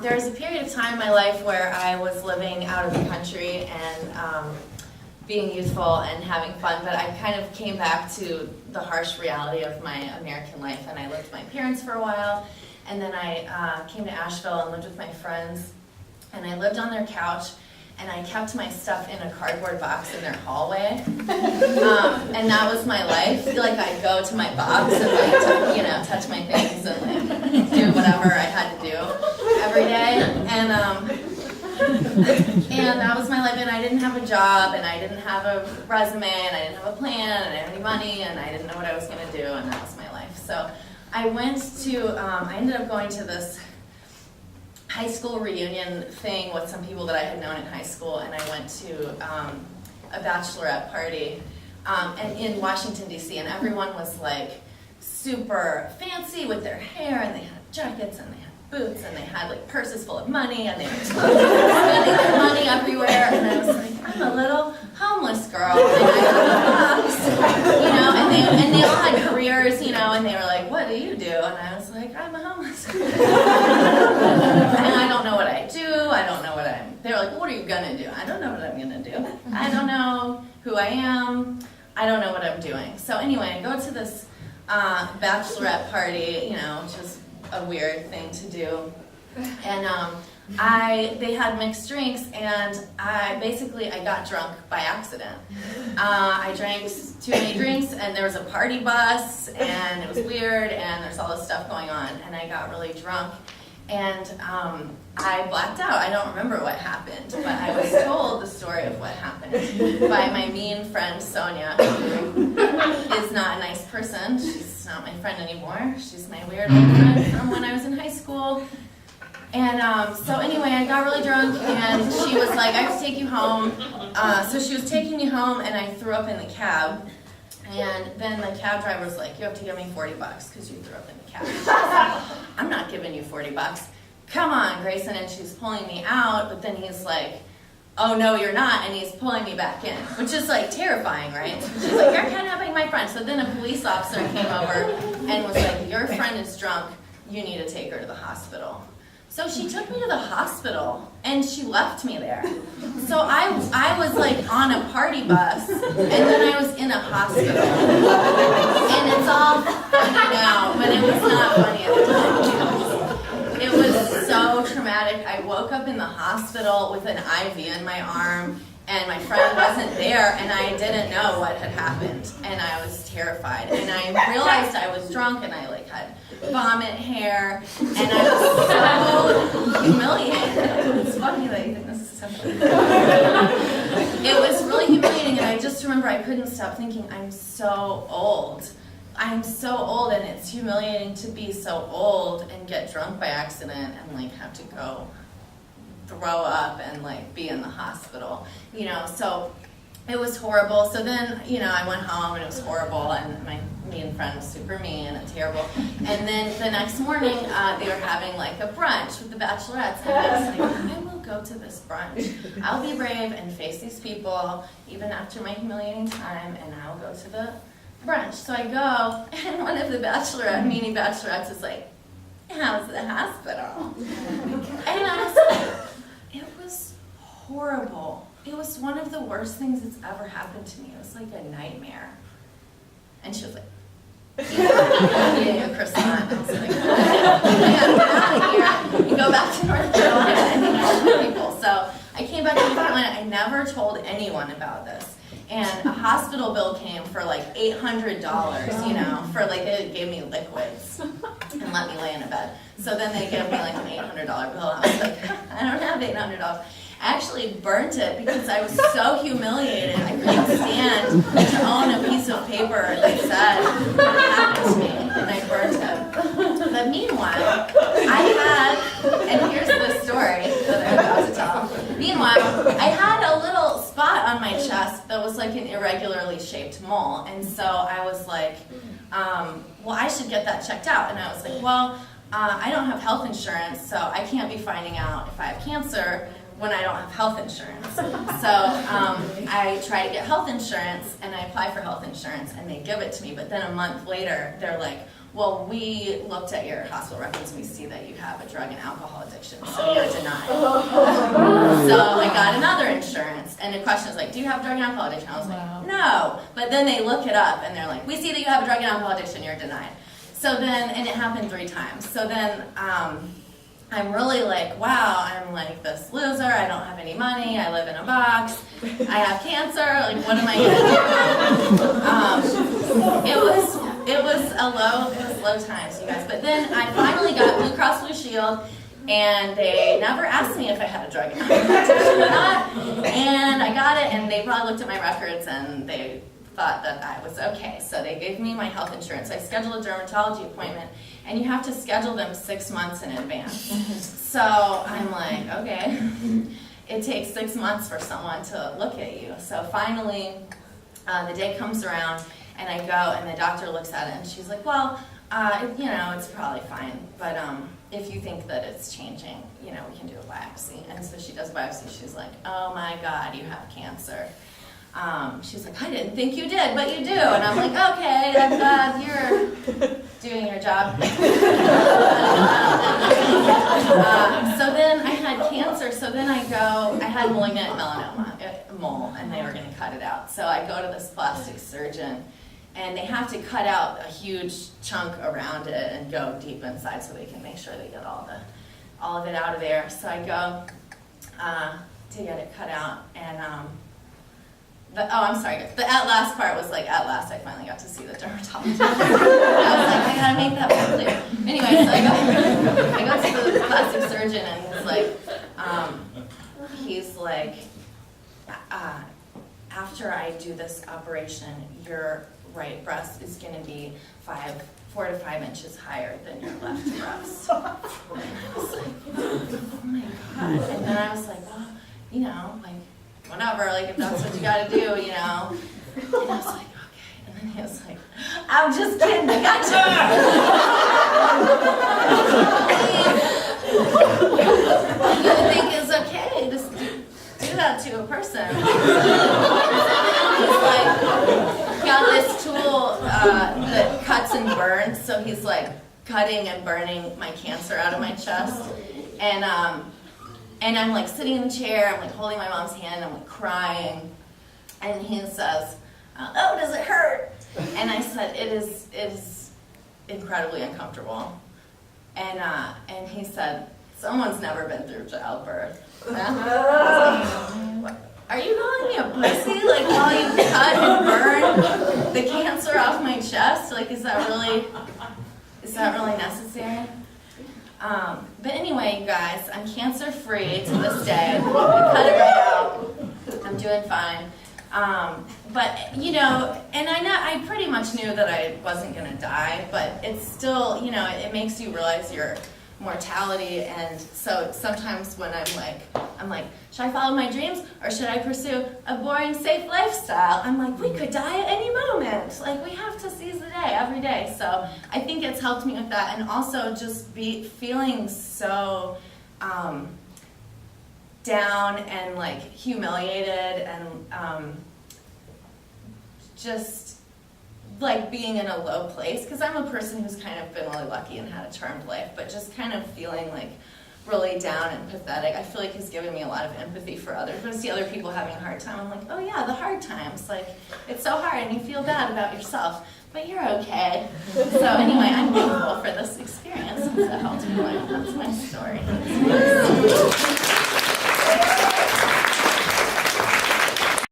There was a period of time in my life where I was living out of the country and being youthful and having fun, but I kind of came back to the harsh reality of my American life, and I lived with my parents for a while, and then I came to Asheville and lived with my friends, and I lived on their couch, and I kept my stuff in a cardboard box in their hallway, and that was my life. Like, I'd go to my box and like, touch my things and like do whatever I had to do every day, and that was my life. And I didn't have a job, and I didn't have a resume, and I didn't have a plan, and I didn't have any money, and I didn't know what I was going to do, and that was my life. So I ended up going to this high school reunion thing with some people that I had known in high school, and I went to a bachelorette party and in Washington, D.C., and everyone was like super fancy with their hair, and they had jackets, and they had boots, and they had like purses full of money, and they were spending their money everywhere, and I was like, I'm a little homeless girl, and I have a box, and they all had careers, and they were like, what do you do? And I was like, I'm a homeless girl. And I don't know what I do, they were like, well, what are you gonna do? I don't know what I'm gonna do. I don't know who I am, I don't know what I'm doing. So anyway, I go to this bachelorette party, which is a weird thing to do, and they had mixed drinks, and I got drunk by accident. I drank too many drinks, and there was a party bus, and it was weird, and there's all this stuff going on, and I got really drunk, and I blacked out. I don't remember what happened, but I was told the story of what happened by my mean friend Sonia, who is not a nice person. She's not my friend anymore. She's my weird old friend from when I was in high school. And so anyway, I got really drunk, and she was like, I have to take you home. So she was taking me home, and I threw up in the cab. And then the cab driver was like, you have to give me $40 because you threw up in the cab. She was like, I'm not giving you $40. Come on, Grayson. And she's pulling me out, but then he's like, oh, no, you're not, and he's pulling me back in, which is like terrifying, right? She's like, you're kidnapping my friend. So then a police officer came over and was like, your friend is drunk, you need to take her to the hospital. So she took me to the hospital, and she left me there. So I was like on a party bus, and then I was in a hospital. And it's all funny now, but it was not funny at the time. It was so traumatic. I woke up in the hospital with an IV in my arm, and my friend wasn't there, and I didn't know what had happened, and I was terrified. And I realized I was drunk, and I like had vomit hair, and I was so humiliated. It's funny that you think this is so funny. It was really humiliating, and I just remember I couldn't stop thinking, I'm so old. I'm so old, and it's humiliating to be so old and get drunk by accident and like have to go throw up and like be in the hospital, so it was horrible. So then, I went home, and it was horrible, and my mean friend was super mean and terrible. And then the next morning, they were having like a brunch with the bachelorettes, and I was like, I will go to this brunch. I'll be brave and face these people, even after my humiliating time, and I'll go to the brunch. So I go, and one of the meanie bachelorettes is like, how's the hospital? And I was like, it was horrible. It was one of the worst things that's ever happened to me. It was like a nightmare. And she was like, eating a croissant. And I was like, I gotta get out of here and go back to North Carolina and hang out with people. So I came back to North Carolina. I never told anyone about this. And a hospital bill came for like $800, for like, they gave me liquids and let me lay in a bed. So then they gave me like an $800 bill. I was like, I don't have $800. I actually burnt it because I was so humiliated. I couldn't stand to own a piece of paper that said what happened to me, and I burnt it. But meanwhile, and here's the story that I'm about to tell. Meanwhile, I had a little spot on my chest that was like an irregularly shaped mole, and so I was like, well, I should get that checked out. And I was like, well, I don't have health insurance, so I can't be finding out if I have cancer when I don't have health insurance. So I try to get health insurance, and I apply for health insurance, and they give it to me. But then a month later, they're like, well, we looked at your hospital records and we see that you have a drug and alcohol addiction, so you're denied. So I got another insurance, and the question was like, do you have drug and alcohol addiction? I was like, no. But then they look it up, and they're like, we see that you have a drug and alcohol addiction, you're denied. So then, and it happened 3 times. So then I'm really like, wow, I'm like this loser, I don't have any money, I live in a box, I have cancer, like what am I gonna do? It was low times, you guys. But then I finally got Blue Cross Blue Shield, and they never asked me if I had a drug addiction or not. And I got it, and they probably looked at my records and they thought that I was okay. So they gave me my health insurance. I scheduled a dermatology appointment, and you have to schedule them 6 months in advance. So I'm like, okay, it takes 6 months for someone to look at you. So finally, the day comes around, and I go, and the doctor looks at it, and she's like, well, you know, it's probably fine, but if you think that it's changing, you know, we can do a biopsy. And so she does a biopsy. She's like, oh my God, you have cancer. She's like, I didn't think you did, but you do. And I'm like, okay, I'm glad you're doing your job. So then I had cancer. So then I had malignant melanoma, mole, and they were going to cut it out. So I go to this plastic surgeon, and they have to cut out a huge chunk around it and go deep inside so they can make sure they get all of it out of there. So I go to get it cut out, and I'm sorry. The at last part was like, at last I finally got to see the dermatologist. I was like, I gotta make that more clear. Anyway, so I go to the plastic surgeon, and he's like, after I do this operation, your right breast is going to be 4 to 5 inches higher than your left breast. And I was like, oh my God. And then I was like, well, you know, like, whatever, like, if that's what you got to do, you know. And I was like, okay. And then he was like, I'm just kidding, I got you. You think it's okay, just do that to a person. He's like, got this tool that cuts and burns, so he's like cutting and burning my cancer out of my chest. And I'm like sitting in the chair, I'm like holding my mom's hand, I'm like crying. And he says, oh, does it hurt? And I said, it is incredibly uncomfortable. And he said, someone's never been through childbirth. And I was like, are you calling me a pussy? Like, while you cut and burn the cancer off my chest? Like, is that really necessary? But anyway, you guys, I'm cancer-free to this day. I cut it right out. I'm doing fine. But, you know, and I pretty much knew that I wasn't going to die, but it's still, you know, it makes you realize your mortality. And so sometimes when I'm like, should I follow my dreams or should I pursue a boring, safe lifestyle? I'm like, we could die at any moment. Like, we have to seize the day every day. So I think it's helped me with that, and also just feeling so down and like humiliated, and just like being in a low place, because I'm a person who's kind of been really lucky and had a charmed life, but just kind of feeling like really down and pathetic. I feel like he's given me a lot of empathy for others. When I see other people having a hard time, I'm like, oh yeah, the hard times. Like, it's so hard and you feel bad about yourself, but you're okay. So anyway, I'm thankful for this experience. It helped me learn. That's my story.